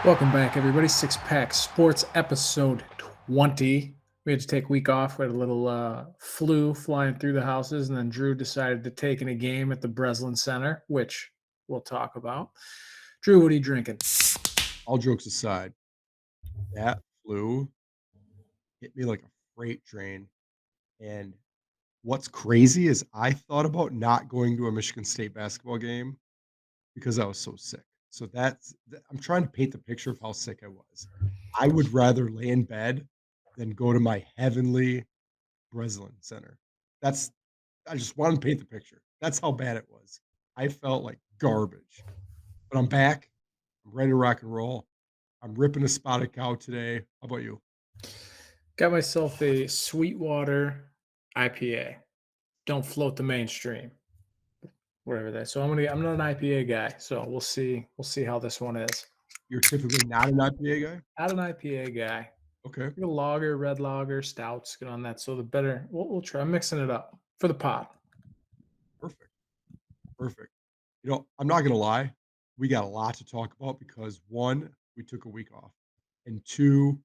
Welcome back, everybody. Six Pack Sports episode 20. We had to take a week off. We had a little flu flying through the houses, and then Drew decided to take in a game at the Breslin Center, which we'll talk about. Drew, what are you drinking? All jokes aside, that flu hit me like a freight train. And what's crazy is I thought about not going to a Michigan State basketball game because I was so sick. So I'm trying to paint the picture of how sick I was. I would rather lay in bed than go to my heavenly Breslin Center. That's I just want to paint the picture. That's how bad it was. I felt like garbage. But I'm back. I'm ready to rock and roll. I'm ripping a spotted cow today. How about you? Got myself a Sweetwater IPA. Don't float the mainstream, whatever that. So I'm not an IPA guy, so we'll see how this one is. You're typically not an IPA guy? Not an IPA guy. Okay, Like a lager, red lager, stouts, good on that. So the better we'll try mixing it up for the pot. perfect, perfect. I'm not gonna lie, we got a lot to talk about because 1, we took a week off, and 2,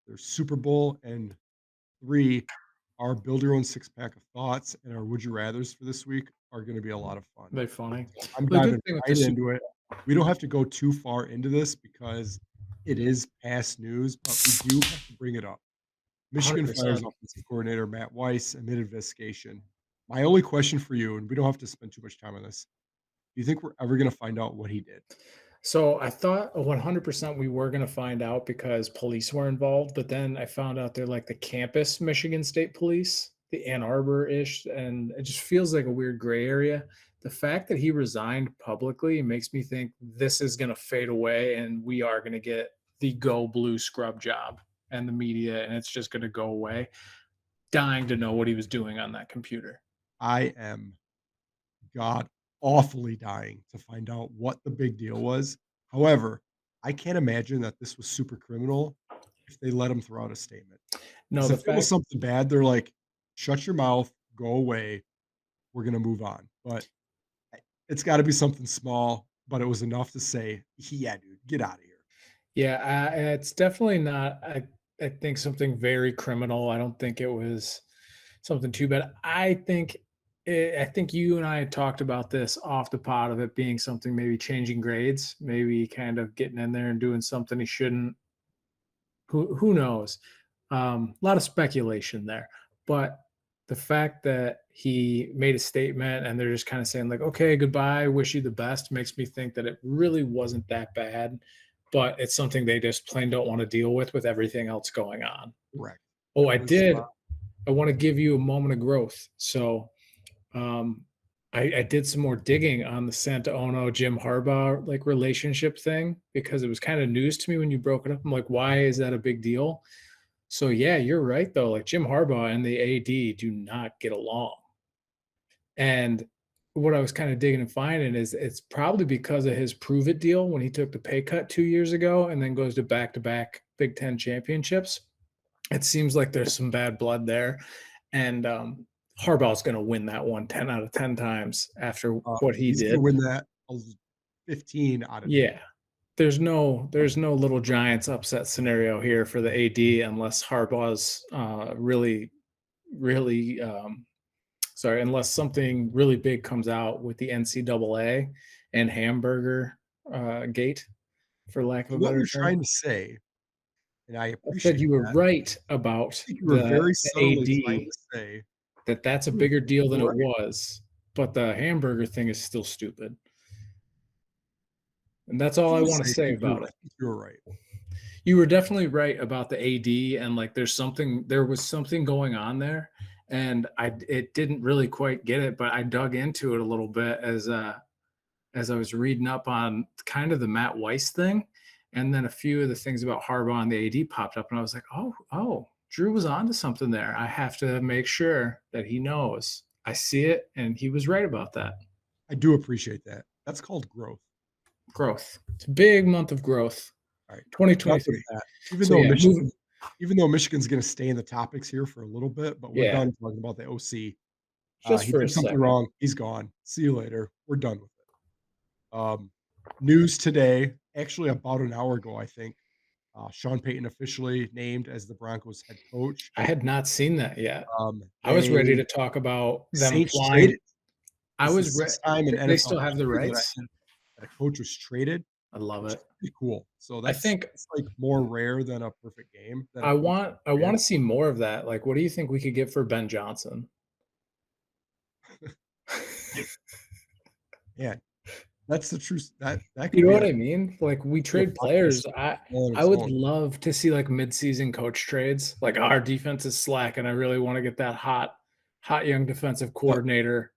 there's Super Bowl, and 3, our build your own six pack of thoughts and our would you rathers for this week are gonna be a lot of fun. They funny. So I'm The good diving thing with the right Super into it. We don't have to go too far into this because it is past news, but we do have to bring it up. Michigan fires 100%. offensive coordinator Matt Weiss amid investigation. My only question for you, and we don't have to spend too much time on this, do you think we're ever gonna find out what he did? So I thought 100% we were going to find out because police were involved, but then I found out they're like the campus Michigan State Police, the Ann Arbor ish, and it just feels like a weird gray area. The fact that he resigned publicly makes me think this is going to fade away and we are going to get the go blue scrub job and the media, and it's just going to go away. Dying to know what he was doing on that computer. I am god awfully dying to find out what the big deal was. However, I can't imagine that this was super criminal if they let him throw out a statement. No, Because the if it was fact something bad, they're like, "Shut your mouth, go away, we're gonna move on." But I it's gotta be something small, but it was enough to say, "Yeah, dude, get out of here." Yeah, it's definitely not. I think something very criminal. I don't think it was something too bad. I think you and I had talked about this off the pot of it being something maybe changing grades, maybe kind of getting in there and doing something he shouldn't. Who knows? A lot of speculation there, but the fact that he made a statement and they're just kind of saying like, "Okay, goodbye, wish you the best," makes me think that it really wasn't that bad, but it's something they just plain don't want to deal with everything else going on. Correct. Oh, It I was, did. I want to give you a moment of growth. So um, I did some more digging on the Santa Ono Jim Harbaugh like relationship thing because it was kind of news to me when you broke it up. I'm like, why is that a big deal? So yeah, you're right though. Like Jim Harbaugh and the AD do not get along. And what I was kind of digging and finding is it's probably because of his prove it deal when he took the pay cut 2 years ago and then goes to back Big Ten championships. It seems like there's some bad blood there. And Harbaugh's going to win that one 10 out of 10 times after what he he's gonna did. win that 15 out of 20. Yeah. There's no little Giants upset scenario here for the AD unless Harbaugh's really sorry, unless something really big comes out with the NCAA and hamburger gate, for lack of So a what better you're term. trying to say, and I I said appreciate you were that, right I about think you were the very the subtly trying AD, to say, that's a "Hmm, bigger deal than you're it right." was, but the hamburger thing is still stupid. And that's I was all I gonna wanna say, say about I it. think you're right. You were definitely right about the AD and, like, there was something going on there, and it didn't really quite get it, but I dug into it a little bit as I was reading up on kind of the Matt Weiss thing, and then a few of the things about Harbaugh and the AD popped up, and I was like, "Oh, Drew was onto something there. I have to make sure that he knows. I see it, and he was right about that." I do appreciate that. That's called growth. Growth. It's a big month of growth, Right. Enough with 2023. that. So, yeah, moving Even though Michigan's gonna stay in the topics here for a little bit, but we're yeah, done talking about the OC. just He for a did something second. wrong. He's gone. See you later. We're done with it. News today. actually about an hour ago, I think, Sean Payton officially named as the Broncos head coach. I had not seen that yet. I was ready They to talk about them Saints flying. traded. I It's the was 6th time in they NFL still have the history rights? that a coach was traded, I love which it. is pretty cool. So I think that's, like, more rare than a perfect game that a I coach want I traded. wanna see more of that. Like, what do you think we could get for Ben Johnson? Yeah, that's the truth. That You could know be what I mean? Like, we a trade podcast players. I all on I its would own. love to see, like, mid-season coach trades. Like, our defense is slack, and I really wanna get that hot young defensive Yep. coordinator.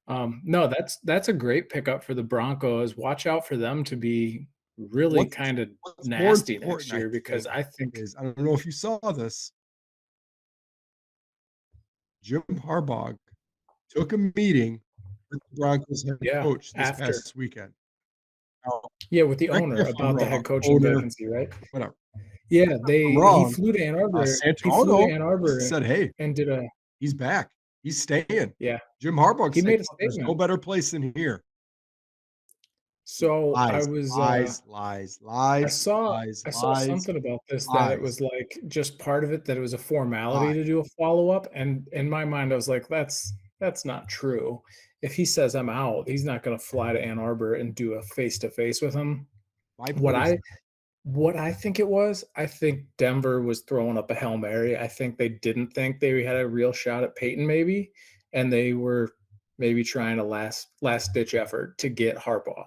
No, that's a great pickup for the Broncos. Watch out for them to be really What's kinda what's more nasty next important, I year because think, I think is I don't know if you saw this, Jim Harbaugh took a meeting with the Broncos head yeah, coach this after. past weekend. Now, Yeah, with the correct me owner if I'm about the head wrong, coaching owner, vacancy, right? whatever. Yeah, If I'm he wrong, flew to Ann Arbor he flew to Santano Ann Arbor said, "Hey, and did a he's back. He's staying." yeah, Jim Harbaugh he said, made a "There's no statement. better place than here." So, Lies, lies, lies, I lies, saw lies, I saw lies, something about this that it lies, was, like, just part of it that it was a formality to lies. do a follow-up, and in my mind, I was like, that's not true. If he says, "I'm out," he's not gonna fly to Ann Arbor and do a face-to-face with him. My What point is I what I think it was, I think Denver was throwing up a Hail Mary. I think they didn't think they had a real shot at Peyton maybe, and they were maybe trying a last ditch effort to get Harbaugh.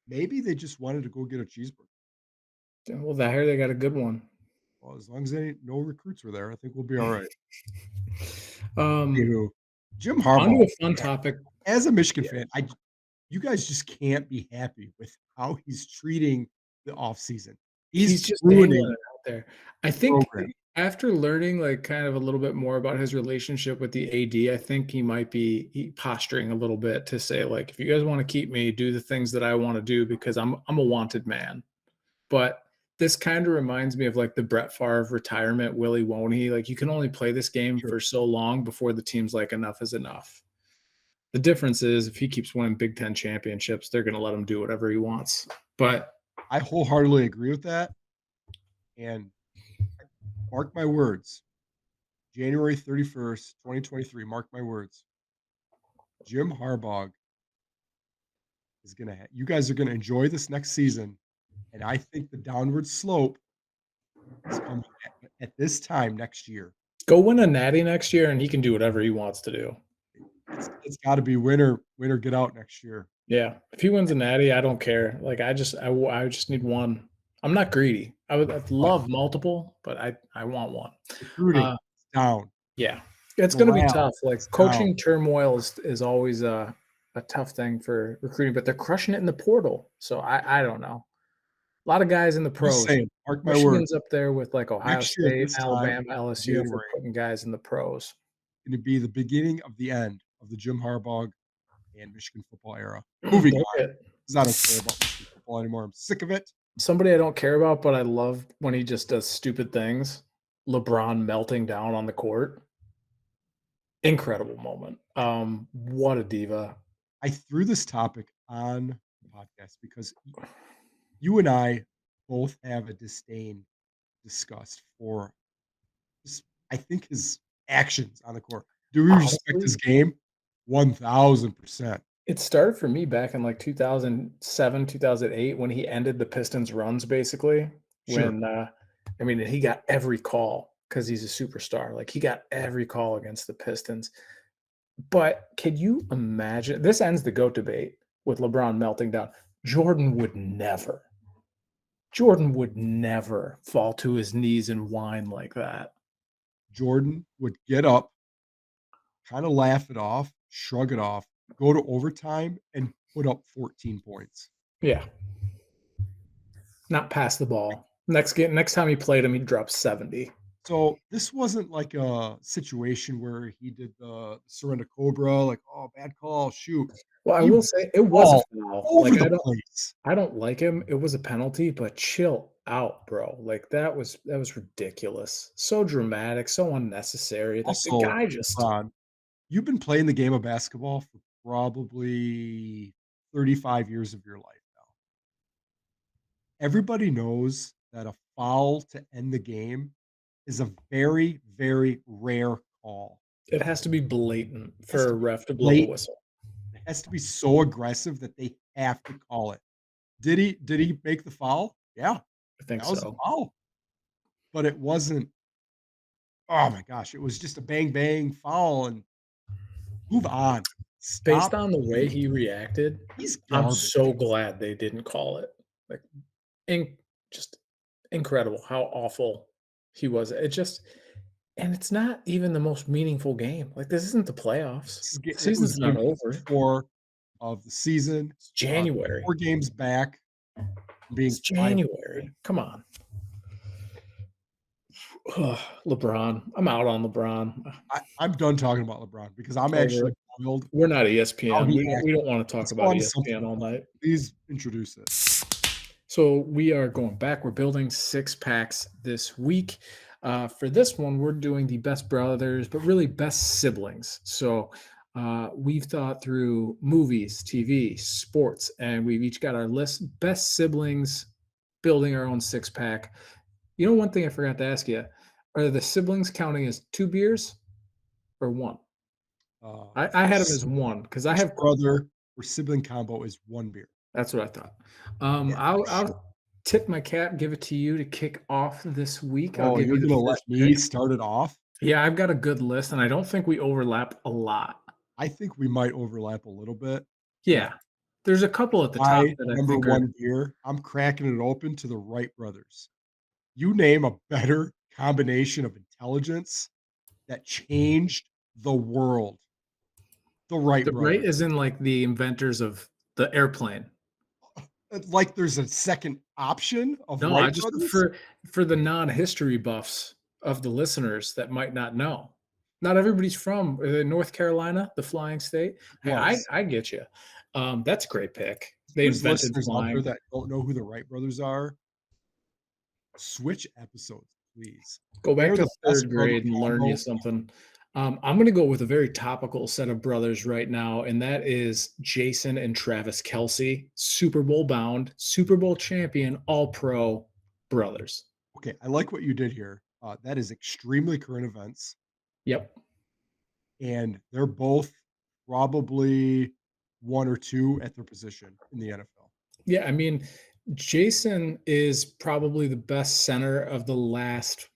maybe they just wanted to go get a cheeseburger. Well, there they got a good one. Well, as long as no recruits were there, I think we'll be alright. Um, Anywho, Jim onto Harbaugh, a fun man, topic. as a Michigan Yeah, fan, you guys just can't be happy with how he's treating the offseason. He's he's just dangling ruining it out there. I the think program. after learning, like, kind of a little bit more about his relationship with the AD, I think he might be posturing a little bit to say, like, "If you guys wanna keep me, do the things that I wanna do because I'm a wanted man." But this kinda reminds me of, like, the Brett Favre retirement, Willie Won't He? Like, you can only play this game Sure. for so long before the team's like, "Enough is enough." The difference is if he keeps winning Big Ten championships, they're gonna let him do whatever he wants. But I wholeheartedly agree with that, and mark my words, January 31st, 2023, mark my words, Jim Harbaugh is gonna you guys are gonna enjoy this next season, and I think the downward slope is coming at this time next year. go win a natty next year, and he can do whatever he wants to do. It's gotta be winner get out next year. Yeah, if he wins a natty, I don't care. Like, I just need 1. I'm not greedy. I'd But love multiple, but I want 1. recruiting Uh, is down, yeah, it's gonna be morale tough. Like, is down. coaching turmoil is always a tough thing for recruiting, but they're crushing it in the portal. So I don't know. A lot of guys in the Just pros. saying, mark my words, Michigan's up there with, like, Ohio next year at State, this time Alabama, in LSU for January putting guys in the pros. gonna be the beginning of the end of the Jim Harbaugh and Michigan football era. Moving Look on, at because I don't care about Michigan football anymore. I'm sick of it. somebody I don't care about, but I love when he just does stupid things. LeBron melting down on the court. Incredible moment. What a diva. I threw this topic on the podcast because you and I both have a disdain, disgust for just, I think, his actions on the court. Do we respect Honestly, his game? 1000%. it started for me back in, like, 2007, 2008 when he ended the Pistons runs basically, Sure. when, I mean, he got every call because he's a superstar. Like, he got every call against the Pistons. But could you imagine this ends the GOAT debate with LeBron melting down. Jordan would never. Jordan would never fall to his knees and whine like that. Jordan would get up, kind of laugh it off, shrug it off, go to overtime, and put up 14 points. Yeah, not pass the Like, ball. Next time he played him, he dropped 70. so this wasn't like a situation where he did the surrender cobra, like, oh, bad call, shoot. Well, I He will was say it was a all foul. over Like, the place. I don't like him. It was a penalty, but chill out, bro. Like, that was ridiculous. So dramatic, so unnecessary. Like, the Also, guy just LeBron, you've been playing the game of basketball for probably 35 years of your life now. everybody knows that a foul to end the game is a very, very rare call. It has to be blatant It has for to a be ref to blow the blatant. whistle. It has to be so aggressive that they have to call it. Did he make the foul? Yeah, I think that was a so. foul, but it wasn't, oh my gosh, it was just a bang bang foul and move on. Based Stop on the way being he reacted, he's I'm garbage. so glad they didn't call it. Like, in just incredible how awful he was. It just and it's not even the most meaningful game. Like, this isn't the playoffs. This is The it was season's not game over. 4 of the season, It's January. 4 games back from being It's 500. January. Come on. Ugh, LeBron. I'm out on LeBron. I'm done talking about LeBron because I'm Over actually it. boiled We're not how ESPN. he We acted. don't wanna talk Let's go about on to something ESPN all else. night. Please introduce it. So we are going back. We're building six packs this week. For this one, we're doing the best brothers, but really best siblings. So we've thought through movies, TV, sports, and we've each got our list. Best siblings, building our own six pack. You know, one thing I forgot to ask you: are the siblings counting as two beers or one? I had them S as one because I Each have. brother or sibling combo is 1 beer. That's what I thought. Yeah, for sure. I'll tip my cap, give it to you to kick off this week. I'll Oh, give you're you the gonna let first me pick. start it off? Yeah, I've got a good list, and I don't think we overlap a lot. I think we might overlap a little bit, but Yeah. There's a couple at the top my that I number think are 1 beer, I'm cracking it open to the Wright brothers. You name a better combination of intelligence that changed the world. The Wright the right brothers. is in like the inventors of the airplane. It's like there's a second option of No, I Wright just brothers? for the non-history buffs of the listeners that might not know. Not everybody's from North Carolina, the flying state. Hey, Was. I get you. That's a great pick. If They there's invented listeners out there flying. that don't know who the Wright brothers are, switch episodes, please. Go back They're to the best 3rd brother grade and learn you combo. something. I'm gonna go with a very topical set of brothers right now, and that is Jason and Travis Kelce, Super Bowl bound, Super Bowl champion, all-pro brothers. Okay, I like what you did here. That is extremely current events, Yep. and they're both probably 1 or 2 at their position in the NFL. Yeah, I mean, Jason is probably the best center of the last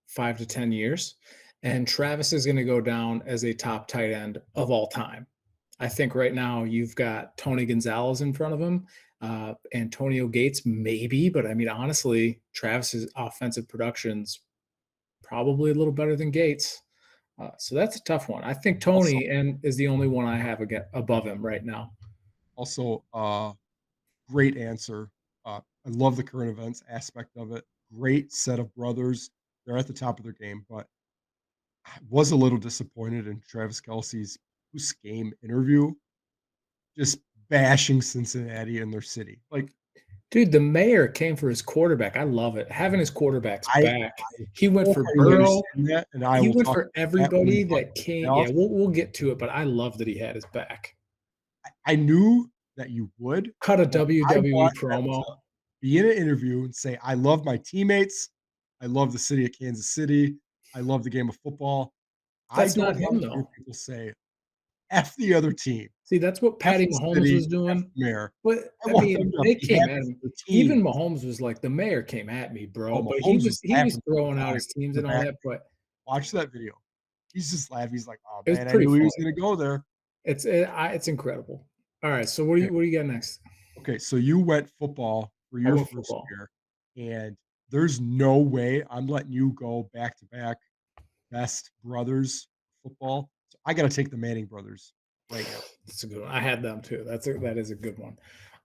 5 to 10 years, and Travis is gonna go down as a top tight end of all time. I think right now you've got Tony Gonzalez in front of him, Antonio Gates, maybe, but I mean, honestly, Travis's offensive production's probably a little better than Gates. So that's a tough one. I think Also Tony and is the only one I have again above him right now. also, great answer. I love the current events aspect of it. Great set of brothers. They're at the top of their game, but I was a little disappointed in Travis Kelce's post-game interview, just bashing Cincinnati and their city. Like, Dude, the mayor came for his quarterback. I love it. Having his quarterbacks back. I He went for wholeheartedly Burrow. understand that, and I He will went talk for about that when we everybody talk that about the came. Yeah, playoffs. we'll get to it, but I love that he had his back. I knew that you would, Cut a but I WWE want him promo. to be in an interview and say, "I love my teammates. I love the city of Kansas City. I love the game of football." I That's not don't him wanna hear though. people say, "F the other team, See, that's what F Patty the Mahomes city, was F doing. the mayor." But I I want them mean, to they be came happy at for him. their Even team. Mahomes was like, "The mayor came at me, Oh, bro." But Mahomes was he was laughing the whole throwing out time his teams in the and all back. that, but Watch that video. He's just laughing. He's like, "Oh, it was man, I pretty knew he was funny. gonna go there." It's incredible. All right, so Okay. what do you got next? Okay, so you went football for I your went first football. year, and there's no way I'm letting you go back to back best brothers football. So I gotta take the Manning brothers right now. That's a good one. I had them too. That is a good one.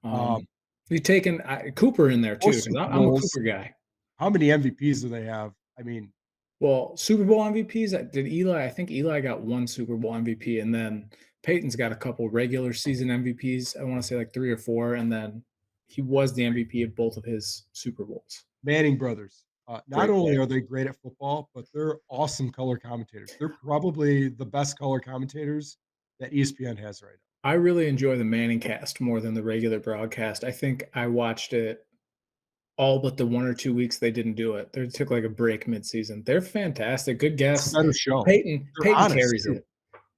Um, You taken Cooper in there More too because Super I'm a Bowls. Cooper guy. How many MVPs do they have? I mean, Well, Super Bowl MVPs, did Eli I think Eli got 1 Super Bowl MVP, and then Peyton's got a couple regular season MVPs. I wanna say like 3 or 4, and then he was the MVP of both of his Super Bowls. Manning brothers. Not Great only pick. are they great at football, but they're awesome color commentators. They're probably the best color commentators that ESPN has right now. I really enjoy the Manning cast more than the regular broadcast. I think I watched it all but the 1 or 2 weeks they didn't do it. They took, like, a break midseason. They're fantastic, good It's a guess. better show. They're Peyton honest carries too. it.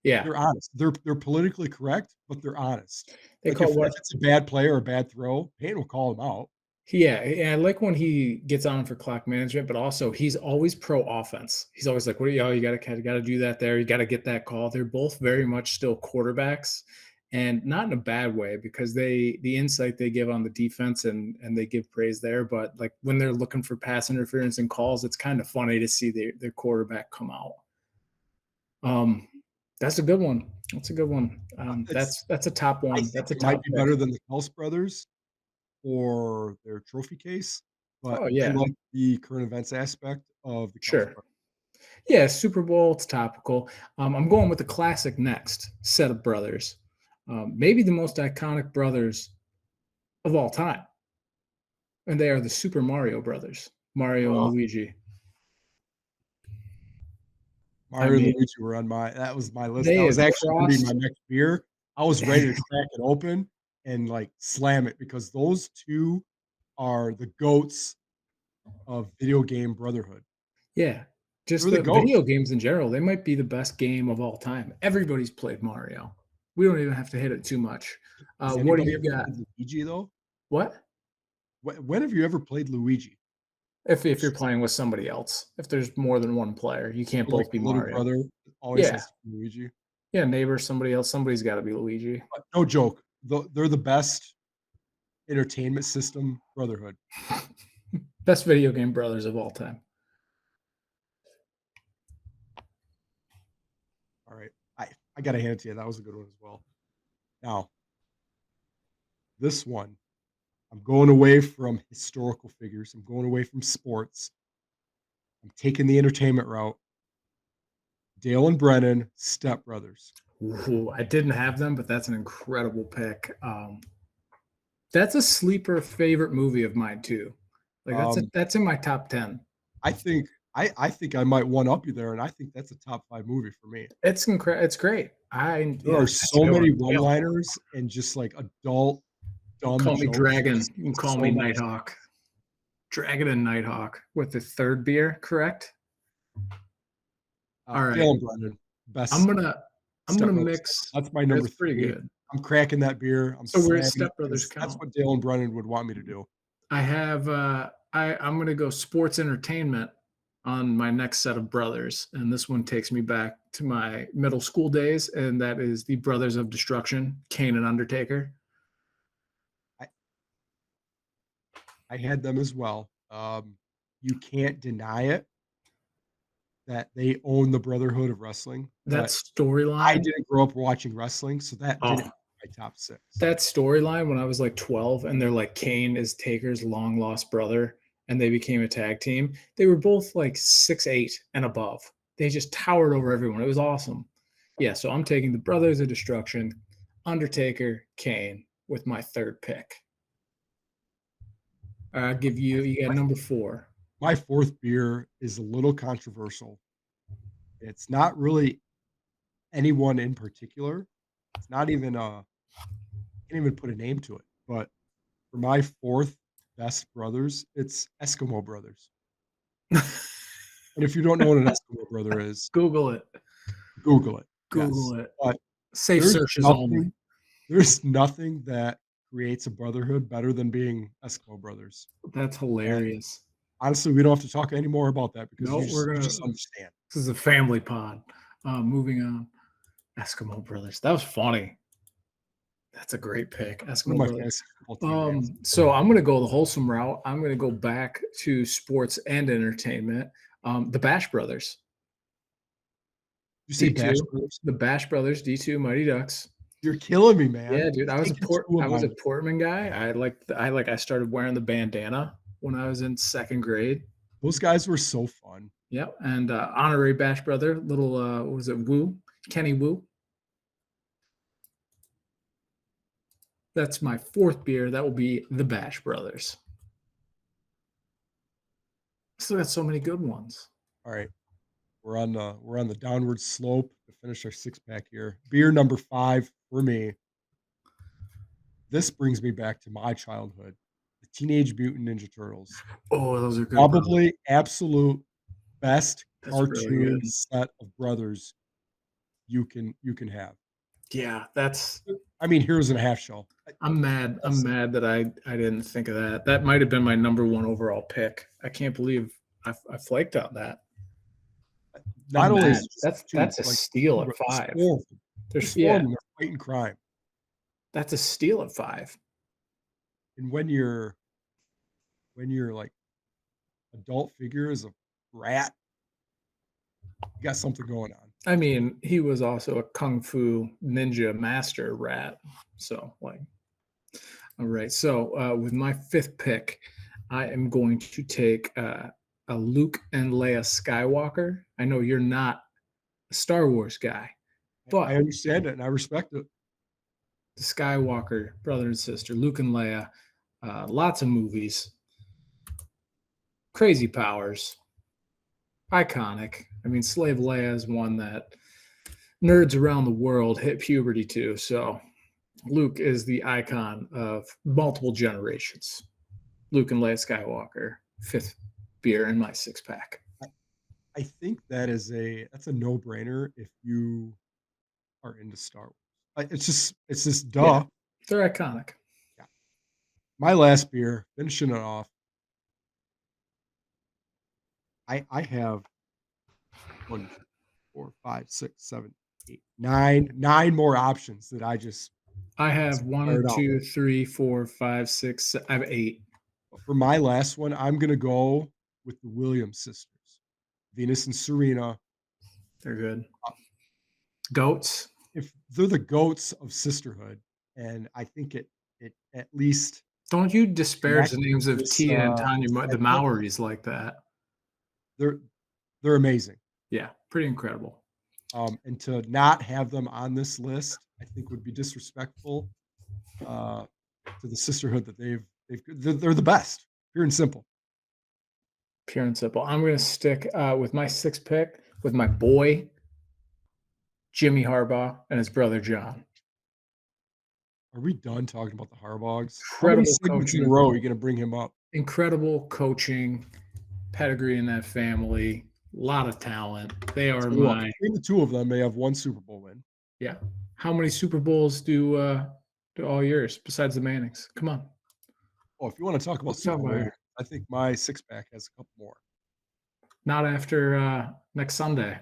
Yeah. They're honest. They're politically correct, but they're honest. They Like, call if what it's a bad play or a bad throw, Payton will call him out. Yeah, and I like when he gets on for clock management, but also he's always pro offense. He's always like, "What do you gotta do that there. You gotta get that call." They're both very much still quarterbacks, and not in a bad way because the insight they give on the defense and they give praise there. But like when they're looking for pass interference and calls, it's kind of funny to see their quarterback come out. Um, that's a good one. That's a good one. It's That's a top I one. think That's a it might top be pick. better than the Kels brothers or their trophy case, but Oh I yeah, like the current events aspect of the Kels sure. brothers. Yeah, Super Bowl, it's topical. I'm going with the classic next set of brothers. Maybe the most iconic brothers of all time, and they are the Super Mario brothers, Mario and Oh, Luigi. I Mario and mean, Luigi were on my that was my list. they That was have actually gonna be my crossed. next beer. I was ready to crack it open and, like, slam it because those 2 are the goats of video game brotherhood. Yeah, just They're the the video goats. games in general, they might be the best game of all time. Everybody's played Mario. We don't even have to hit it too much. Has What do anybody you ever got? played Luigi, though? What? When have you ever played Luigi? If you're It's just playing with somebody else, if there's more than one player, you can't like both be the little Mario. brother always Yeah, has to be Luigi. yeah, neighbor, somebody else, somebody's got to be Luigi. No joke. They're the best entertainment system brotherhood. Best video game brothers of all time. All right. I gotta hand it to you. That was a good one as well. Now, this one, I'm going away from historical figures. I'm going away from sports. I'm taking the entertainment route. Dale and Brennan, Step Brothers. Ooh, I didn't have them, but that's an incredible pick. That's a sleeper favorite movie of mine too. Like Um, that's in my top 10. I think I think I might one up you there, and I think that's a top 5 movie for me. It's great. There are That's a so good many one. Dale. one-liners and just, like, adult You can dumb call me jokes. Dragon. It's You can call so me nice. Nighthawk. Dragon and Nighthawk with the third beer, correct? All right. Dale and Brennan, I'm best gonna I'm Step gonna Brothers mix. ever. That's my number That's pretty 3. good. I'm cracking that beer. I'm So where does slamming it Step Brothers because that's count? what Dale and Brennan would want me to do. I have I'm gonna go sports entertainment on my next set of brothers, and this one takes me back to my middle school days, and that is the Brothers of Destruction, Kane and Undertaker. I I had them as well. You can't deny it that they own the brotherhood of wrestling, That but I storyline, didn't grow up watching wrestling, so that didn't oh, make my top 6. that storyline when I was like 12, and they're like Kane is Taker's long lost brother, and they became a tag team. They were both like 6'8" and above. They just towered over everyone. It was awesome. Yeah, so I'm taking the Brothers of Destruction, Undertaker, Kane with my third pick. I'll give My you got my number 4. my 4th beer is a little controversial. It's not really anyone in particular. It's not even, can't even put a name to it, but for my 4th best brothers, it's Eskimo Brothers. And if you don't know what an Eskimo brother is, Google it. Google it, yes. Google it. But Safe there's searches only. nothing there's nothing that creates a brotherhood better than being Eskimo brothers. That's And hilarious. honestly, we don't have to talk any more about that because No, we're you gonna. just understand. This is a family pod. Moving on. Eskimo Brothers. That was funny. That's a great pick. One of Eskimo my Brothers. fantasy football team names. So I'm gonna go the wholesome route. I'm gonna go back to sports and entertainment. The Bash Brothers. You say Bash D2. Brothers? The Bash Brothers, D2 Mighty Ducks. You're killing me, man. Yeah, dude. You're taking 2 of I was a mine. Portman guy. I started wearing the bandana when I was in second grade. Those guys were so fun. Yep. And honorary Bash brother, little what was it, Woo? Kenny Woo. That's my fourth beer. That will be the Bash Brothers. Still got so many good ones. All right. We're on the downward slope to finish our 6-pack here. Beer number 5 for me. This brings me back to my childhood. The Teenage Mutant Ninja Turtles. Oh, those are good, brother. Probably absolute best That's really cartoon good. set of brothers you can have. Yeah, that's I mean, Heroes in a Half Shell. I'm mad. I'm That's mad that I didn't think of that. That might have been my number one overall pick. I can't believe I flaked on that. not I'm only is mad. it just That's 2, that's but, a like, steal 2 at bro there's 5. 4 of them. There's There's 4 of yeah, them, they're fighting crime, that's a steal at 5. and when you're, like, adult figure is a rat, you got something going on. I mean, he was also a kung fu ninja master rat. So, like, all right. So, with my fifth pick, I am going to take a Luke and Leia Skywalker. I know you're not a Star Wars guy, I but understand it, and I respect it. the Skywalker brother and sister, Luke and Leia, lots of movies, crazy powers, iconic. I mean, Slave Leia is one that nerds around the world hit puberty to. So Luke is the icon of multiple generations. Luke and Leia Skywalker, fifth beer in my six pack. I I think that's a no-brainer if you are into Star Wars. It's just Yeah, duh. they're iconic. Yeah. My last beer, finishing it off, I have 1, 2, 4, 5, 6, 7, 8, 9 more options that I just I have one, fired out. two, three, four, five, six. I have eight. But for my last one, I'm gonna go with the Williams sisters, Venus and Serena. They're good. Uh, Goats. if they're the goats of sisterhood, and I think it at least Don't you disparage the connects names of this, Tia and Tanya, the segment. Maoris like that. They're they're amazing. Yeah, pretty incredible. And to not have them on this list, I think would be disrespectful, uh, to the sisterhood that they're the best, pure and simple. Pure and simple. I'm going to stick with my sixth pick with my boy, Jimmy Harbaugh, and his brother, John. Are we done talking about the Harbaugh? How many Incredible segments in a coaching, row are you gonna bring him up? incredible coaching, pedigree in that family, a lot of talent. They I'll are tell you what, my, between the 2 of them, they have 1 Super Bowl win. yeah. How many Super Bowls do all yours besides the Mannings? Come on. Oh, if you wanna talk about Let's Super talk about Bowl it. wins, I think my six-pack has a couple more. Not after next Sunday.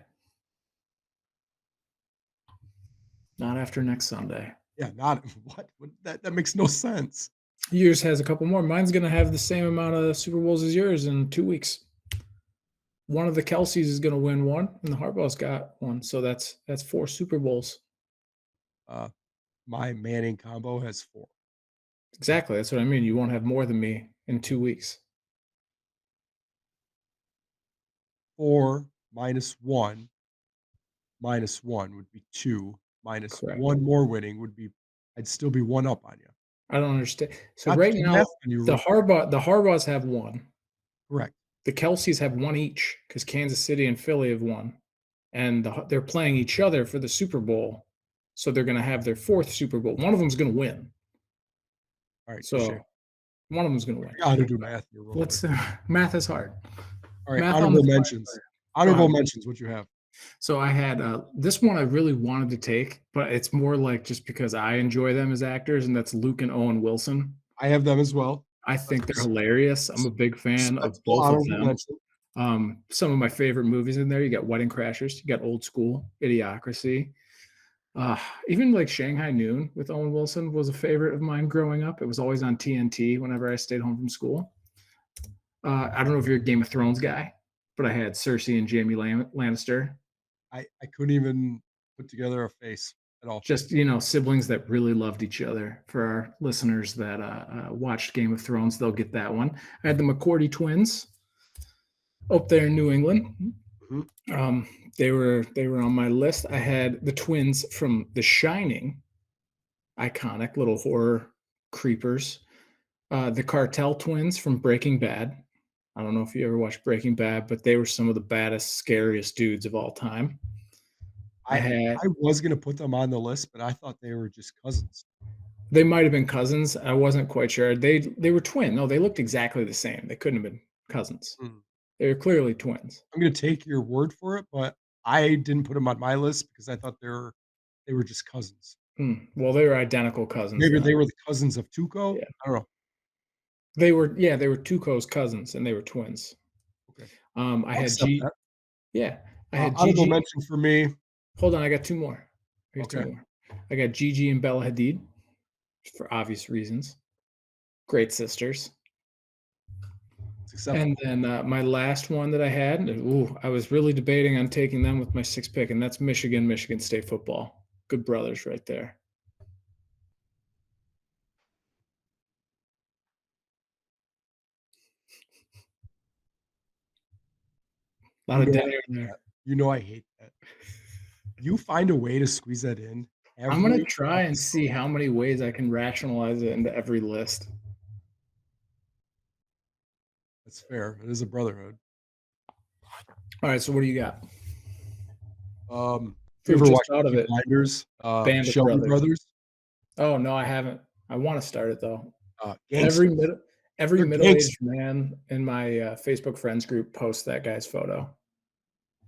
Not after next Sunday. Yeah, not what? That makes no sense. Yours has a couple more. Mine's going to have the same amount of Super Bowls as yours in 2 weeks. One of the Kelseys is going to win one, and the Harbaugh's got one. So that's 4 Super Bowls. Uh, my Manning combo has 4. Exactly. That's what I mean. You won't have more than me in 2 weeks. 4 minus 1 would be 2, minus Correct. 1 more winning would be I'd still be 1 up on you. I don't understand. So Not to right do now, math on you real quick. The Harbaughs have one. Correct. The Kelseys have one each because Kansas City and Philly have one, and they're playing each other for the Super Bowl. So they're going to have their fourth Super Bowl. One of them's going to win. Alright, touche. So one of them's going to win. Gotta do math here real quick. Let's math is hard. Alright, Math on the honorable fly. mentions. Go Honorable ahead. mentions, what you have? So I had this one I really wanted to take, but it's more like just because I enjoy them as actors, and that's Luke and Owen Wilson. I have them as well. I That's think they're hilarious. I'm a big fan of respectable both of honorable them. mention. Some of my favorite movies in there. You got Wedding Crashers, you got Old School, Idiocracy. Even like Shanghai Noon with Owen Wilson was a favorite of mine growing up. It was always on TNT whenever I stayed home from school. I don't know if you're a Game of Thrones guy, but I had Cersei and Jamie Lannister. I couldn't even put together a face at all. Just siblings that really loved each other. For our listeners that watched Game of Thrones, they'll get that one. I had the McCourty twins up there in New England. Mhm. They were on my list. I had the twins from The Shining, iconic little horror creepers. The Cartel twins from Breaking Bad. I don't know if you ever watched Breaking Bad, but they were some of the baddest, scariest dudes of all time. I I had I was gonna put them on the list, but I thought they were just cousins. They might have been cousins. I wasn't quite sure. They were twin. No, they looked exactly the same. They couldn't have been cousins. Mm. They were clearly twins. I'm gonna take your word for it, but I didn't put them on my list because I thought they were just cousins. Well, they were identical cousins Maybe they then. were the cousins of Tuco? Yeah. I don't know. They were Tuco's cousins, and they were twins. Okay. I I'll had accept G that. yeah, I had Honorable Gigi. mention for me. Hold on, I got 2 more. I got 2 Okay, more. I got Gigi and Bella Hadid for obvious reasons. Great sisters. it's And acceptable. then, my last one that I had, ooh, I was really debating on taking them with my 6th pick, and that's Michigan State football. Good brothers right there. A lot You of know dead I air hate there. that. You know I hate that. You find a way to squeeze that in I'm gonna every try and episode. see how many ways I can rationalize it into every list. That's fair. It is a brotherhood. Alright, so what do you got? You We were ever just watch out of Peaky it. Blinders? Band of Shelby Brothers. Brothers? Oh, no, I haven't. I wanna start it, though. Every Gangsters. middle every They're middle-aged gangsters. man in my, Facebook friends group posts that guy's photo.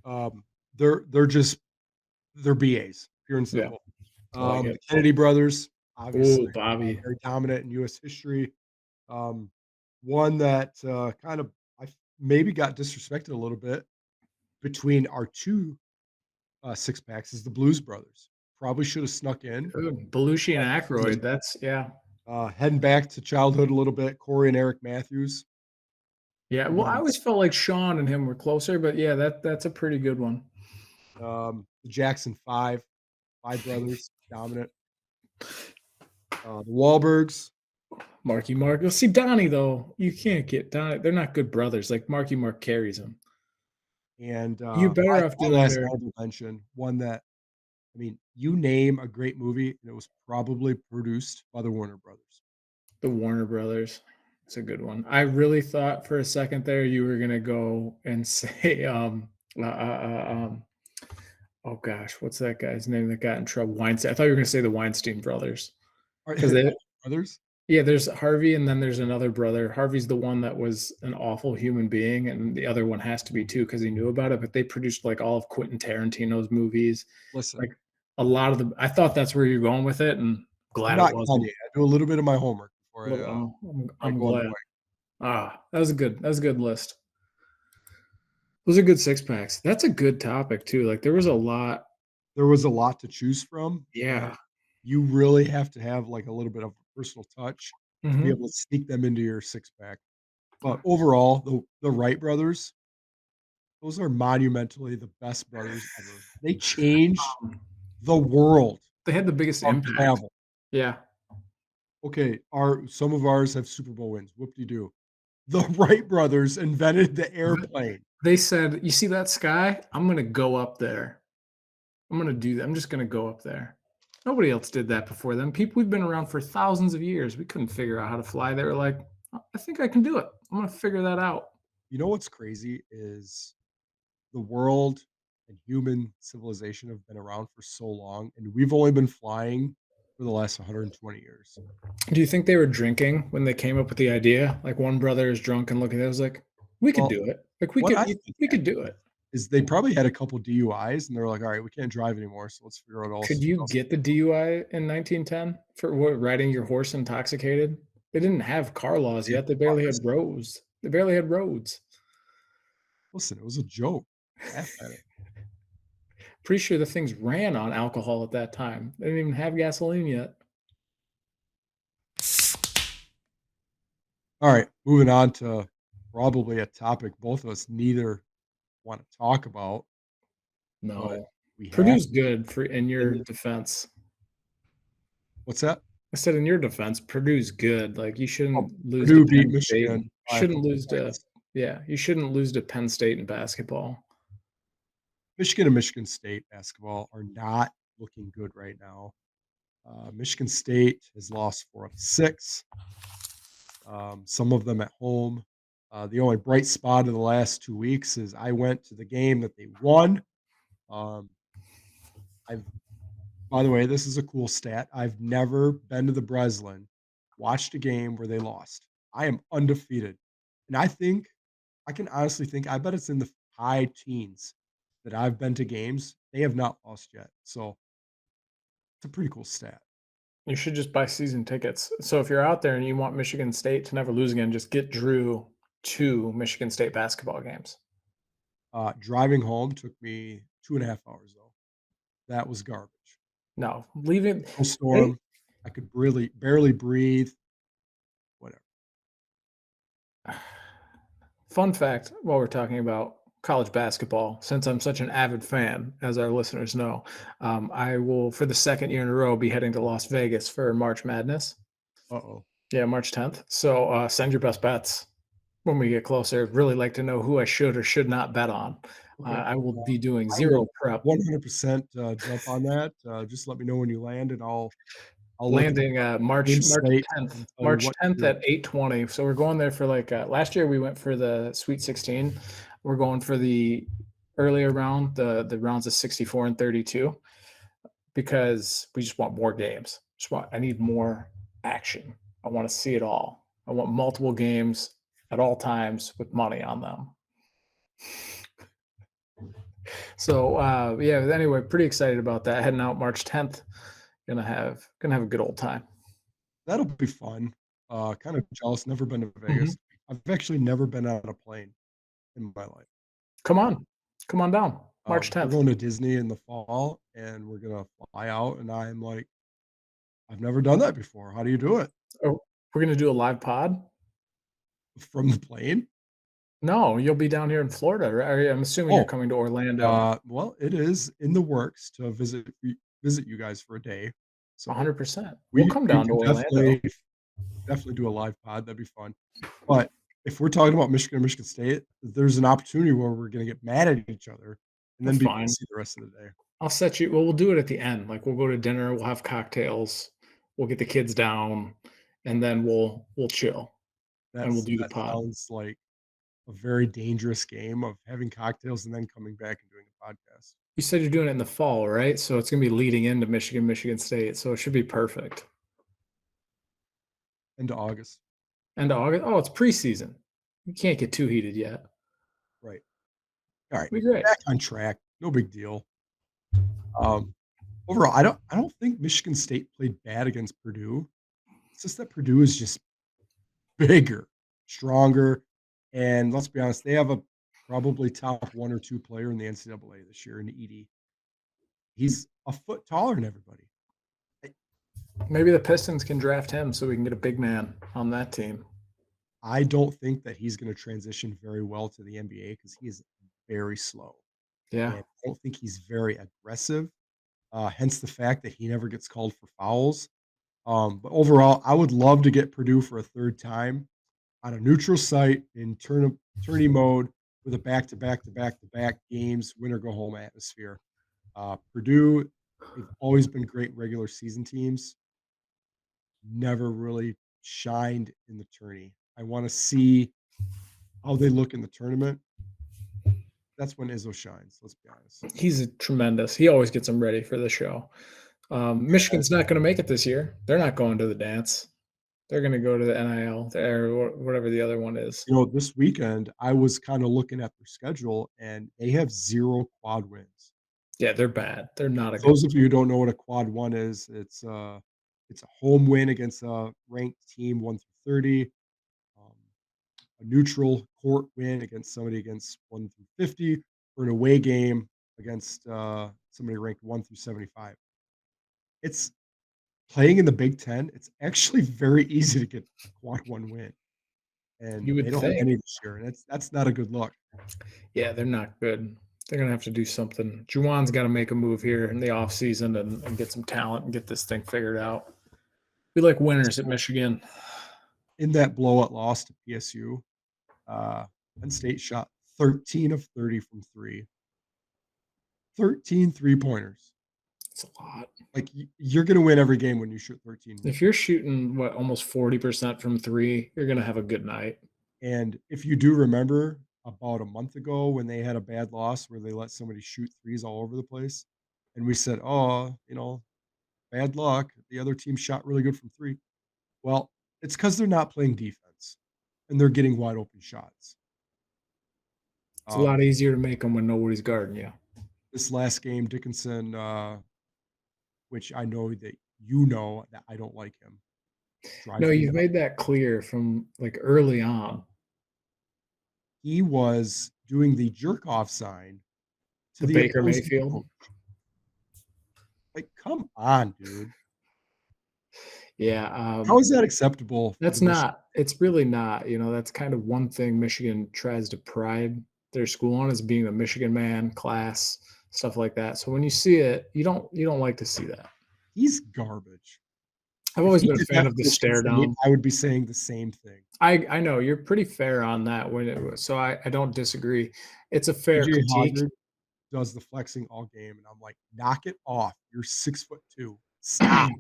Um, they're just they're BAs, pure and Yeah, simple. I like The it. Kennedy brothers, obviously, Ooh, Bobby. very dominant in U.S. history. Um, one that kind of maybe got disrespected a little bit between our two six packs is the Blues Brothers. Probably should have snuck in. Dude, Belushi and Season. Aykroyd, that's yeah. Heading back to childhood a little bit, Corey and Eric Matthews. Yeah, Two well, I always brothers. felt like Sean and him were closer, but yeah, that's a pretty good one. The Jackson Five, five brothers, dominant. The Wahlbergs Marky Mark. Well, see, Donnie, though, you can't get Donnie. They're not good brothers. Like Marky Mark carries him. and You're better off my doing last their honorable mention, one that I mean, you name a great movie, and it was probably produced by the Warner Brothers. the Warner Brothers. It's a good one. I really thought for a second there you were gonna go and say, oh gosh, what's that guy's name that got in trouble? Weinstein. I thought you were gonna say the Weinstein brothers Are because they, brothers? yeah, there's Harvey, and then there's another brother. Harvey's the one that was an awful human being, and the other one has to be too because he knew about it. But they produced like all of Quentin Tarantino's movies, Listen, like a lot of the. I thought that's where you're going with it, and I'm glad it not wasn't. Kanye. I do a little bit of my homework before Well, I I'm go on the glad. wing. That was a good. That was a good list. Those are good six packs. That's a good topic too. Like there was a lot. There was a lot to choose from, and Yeah. you really have to have, like, a little bit of a personal touch to be Hmm. able to sneak them into your six-pack. But overall, the Wright brothers, those are monumentally the best brothers ever. They changed the world They had the biggest of impact. travel. Yeah. Okay, our some of ours have Super Bowl wins, whoop-de-doo. The Wright brothers invented the airplane. They said, "You see that sky? I'm gonna go up there. I'm gonna do that. I'm just gonna go up there." Nobody else did that before them. People we've been around for thousands of years. We couldn't figure out how to fly. They were like, I think I can do it. I'm gonna figure that out." You know what's crazy is the world and human civilization have been around for so long, and we've only been flying for the last 120 years. Do you think they were drinking when they came up with the idea? Like one brother is drunk and looking at it was like, "We could Well, do it. Like what I think we could do happened it." is they probably had a couple DUIs, and they're like, "Alright, we can't drive anymore, so let's figure out Could else you what else." get the DUI in 1910 for what, riding your horse intoxicated? They didn't have car laws They had yet. They barely cars. had roads. They barely had roads. Listen, it was a joke. Laugh at it. Pretty sure the things ran on alcohol at that time. They didn't even have gasoline yet. Alright, moving on to probably a topic both of us neither wanna talk about, but No. we have Purdue's good for in to. your defense. What's that? I said in your defense, Purdue's good. Like you Oh, shouldn't lose to Purdue beat Penn State. Michigan by a Shouldn't couple lose to points. yeah, you shouldn't lose to Penn State in basketball. Michigan and Michigan State basketball are not looking good right now. Michigan State has lost 4 of 6, some of them at home. The only bright spot of the last 2 weeks is I went to the game that they won. Um, I've By the way, this is a cool stat. I've never been to the Breslin, watched a game where they lost. I am undefeated, and I can honestly think I bet it's in the high teens that I've been to games. They have not lost yet, so it's a pretty cool stat. You should just buy season tickets. So if you're out there and you want Michigan State to never lose again, just get Drew to Michigan State basketball games. Driving home took me 2.5 hours, though. That was garbage. No, leaving they Snowstorm, I could really barely breathe, whatever. fun fact while we're talking about college basketball, since I'm such an avid fan, as our listeners know, I will, for the second year in a row, be heading to Las Vegas for March Madness. Uh-oh. Yeah, March 10th. So send your best bets when we get closer. Really like to know who I should or should not bet on. Okay. I will be doing I will zero prep. 100%, jump on that. Just let me know when you land, and I'll look at the Landing March game March slate 10th, and tell you March what to 10th do. at 8:20. So we're going there for like last year we went for the Sweet 16. We're going for the earlier round, the rounds of 64 and 32 because we just want more games. I need more action. I want to see it all. I want multiple games at all times with money on them. So yeah, anyway, pretty excited about that. Heading out March 10th. Gonna have a good old time. That'll be fun. Kind of jealous, never been to Mhm. Vegas. I've actually never been on a plane in my life. Come on. Come on down. March We're 10th. going to Disney in the fall, and we're gonna fly out, and I'm like, "I've never done that before. How do you do it?" Oh, we're gonna do a live pod? From the plane? No, you'll be down here in Florida, right? I'm assuming you're Oh, coming to Orlando. well, it is in the works to visit you guys for a day. So 100%. We'll we come we down to can Orlando. definitely do a live pod. That'd be fun. But if we're talking about Michigan and Michigan State, there's an opportunity where we're gonna get mad at each other and then That's be fine. pissy the rest of the day. We'll do it at the end. Like, we'll go to dinner, we'll have cocktails, we'll get the kids down, and then we'll chill, and we'll do the That pod. sounds like a very dangerous game of having cocktails and then coming back and doing a podcast. You said you're doing it in the fall, right? So it's gonna be leading into Michigan State, so it should be perfect. Into August. End of August? Oh, it's preseason. You can't get too heated yet. Right. All right. Be great. Back on track. No big deal. Um, overall, I don't think Michigan State played bad against Purdue. It's just that Purdue is just bigger, stronger, and let's be honest, they have a probably top 1 or 2 player in the NCAA this year in Edie. He's a foot taller than everybody. I Maybe the Pistons can draft him so we can get a big man on that team. I don't think that he's gonna transition very well to the NBA because he is very slow, Yeah. and I don't think he's very aggressive, hence the fact that he never gets called for fouls. But overall, I would love to get Purdue for a 3rd time on a neutral site in tourney mode with a back-to-back-to-back-to-back games, win or go home atmosphere. Purdue, they've always been great regular season teams, never really shined in the tourney. I wanna see how they look in the tournament. That's when Izzo shines, let's be honest. He's a tremendous. He always gets them ready for the show. Michigan's not going to make it this year. They're not going to the dance. They're going to go to the NIL or whatever the other one is. This weekend, I was kinda looking at their schedule, and they have 0 quad wins. Yeah, they're bad. They're not a For good. those of you who don't know what a quad one is, it's a home win against a ranked team 1 through 30, um, a neutral court win against somebody against 1 through 50, or an away game against somebody ranked 1 through 75. It's playing in the Big Ten. It's actually very easy to get a quad one win, and You they would don't have think. any this year, and that's not a good look. Yeah, they're not good. They're going to have to do something. Juwan's got to make a move here in the offseason and get some talent and get this thing figured out. We like winners at So Michigan. in that blowout loss to PSU, Penn State shot 13 of 30 from three. 13 3-pointers. It's a lot. Like, you're gonna win every game when you shoot 13, If you're shooting what almost 40% from three, you're going to have a good night. and if you do remember about a month ago when they had a bad loss where they let somebody shoot threes all over the place, and we said, "Oh, Bad luck. The other team shot really good from 3. Well, it's because 'cause they're not playing defense, and they're getting wide open shots. It's a lot Um, easier to make them when nobody's guarding you. this last game, Dickinson, which I know that you know that I don't like him, No, drives me you've nuts. made that clear from, like, early on. He was doing the jerk off sign to The the Baker opposing Mayfield? coach. Like, come on, dude. Yeah, How is that acceptable for the that's Michigan? not it's really not, that's kind of one thing Michigan tries to pride their school on is being a Michigan man, class, stuff like that. So when you see it, you don't like to see that. He's garbage. I've If always he been a did fan that of for the Michigan stare State, down. I would be saying the same thing. I know you're pretty fair on that when it was so I don't disagree. It's a fair TJ critique. Hoggard does the flexing all game, and I'm like, "Knock it off. You're 6'2". Stop."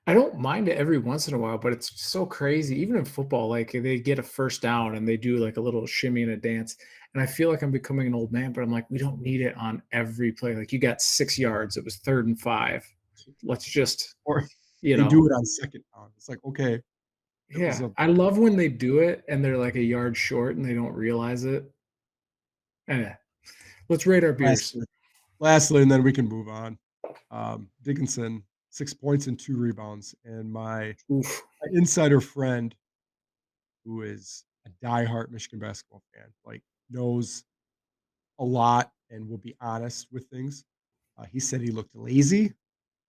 I don't mind it every once in a while, but it's so crazy. Even in football, like they get a first down and they do like a little shimmy and a dance. And I feel like I'm becoming an old man, but I'm like, we don't need it on every play. Like you got 6 yards, it was 3rd and 5. Let's just, Or you they know, do it on 2nd down. It's like, okay, it was yeah. a I love when they do it and they're like a yard short and they don't realize it. Eh, let's rate our beers. lastly, and then we can move on. Dickinson, 6 points and 2 rebounds, and Oof. my insider friend, who is a diehard Michigan basketball fan, like, knows a lot and will be honest with things. He said he looked lazy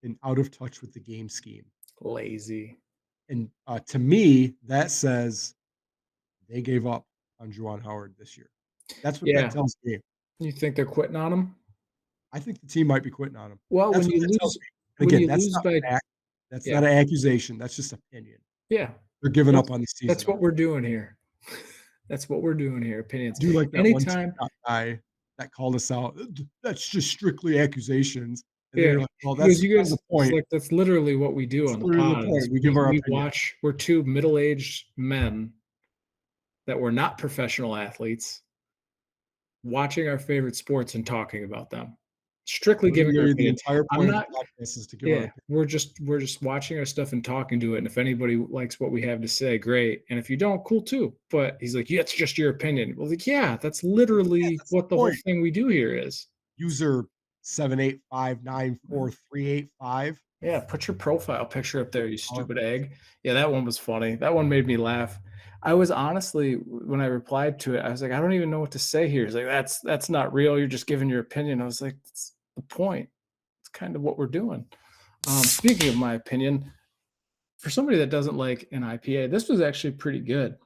and out of touch with the game scheme. Lazy. And, to me, that says they gave up on Juwan Howard this year. That's what that Yeah. tells me. You think they're quitting on them? I think the team might be quitting on him. Well, That's when what you that tells lose me. And when again, you that's lose not by fact. That's yeah. not an accusation. That's just opinion. Yeah. They're giving up That's on the season that's what already. we're doing here. That's what we're doing here, I opinions. do like that one Anytime TikTok guy that called us out. That's just strictly accusations." And then yeah. you're like, "Well, He goes, that's "You kind of guys" the it's point. like, that's literally what we do That's on the literally the pod is point. We give our opinion." we're 2 middle-aged men that were not professional athletes watching our favorite sports and talking about them. Strictly giving our Literally, the opinion. entire I'm point of the not podcast is to give our Yeah, opinion. we're just watching our stuff and talking to it, and if anybody likes what we have to say, great, and if you don't, cool too, but he's like, "Yeah, it's just your opinion." Well, like, yeah, that's Yeah, literally that's the what the whole point. thing we do here is. User 785944385. Yeah, put your profile picture up there, you Uh, stupid egg. Yeah, that one was funny. That one made me laugh. I was honestly when I replied to it, I was like, "I don't even know what to say here." He's like, "That's not real. You're just giving your opinion." I was like, "That's the point. It's kind of what we're doing." Speaking of my opinion, for somebody that doesn't like an IPA, this was actually pretty good.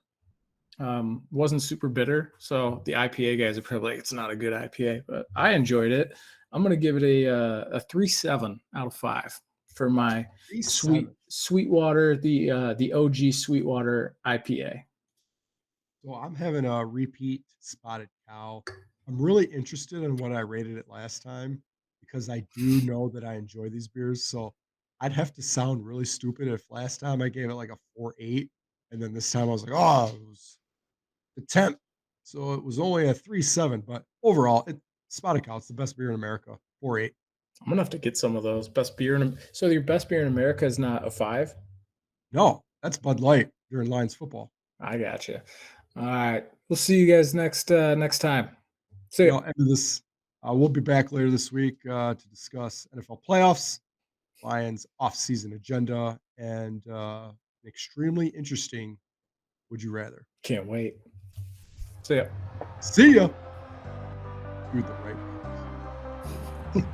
Wasn't super bitter, so the IPA guys are probably like, "It's not a good IPA," but I enjoyed it. I'm gonna give it a 3.7 out of 5 for my 37. Sweetwater, the OG Sweetwater IPA. So I'm having a repeat spotted cow. I'm really interested in what I rated it last time because I do know that I enjoy these beers. So I'd have to sound really stupid if last time I gave it like a 4.8, and then this time I was like, oh, it was a 10. So it was only a 3.7. But overall, spotted cow, it's the best beer in America. 4.8. I'm gonna have to get some of those. Best beer in so your best beer in America is not a 5? No, that's Bud Light during Lions football. I got you. Alright. We'll see you guys next time. See ya. End of this. We'll be back later this week to discuss NFL playoffs, Lions off-season agenda, and an extremely interesting would you rather. Can't wait. See ya. See ya. Do the right ones.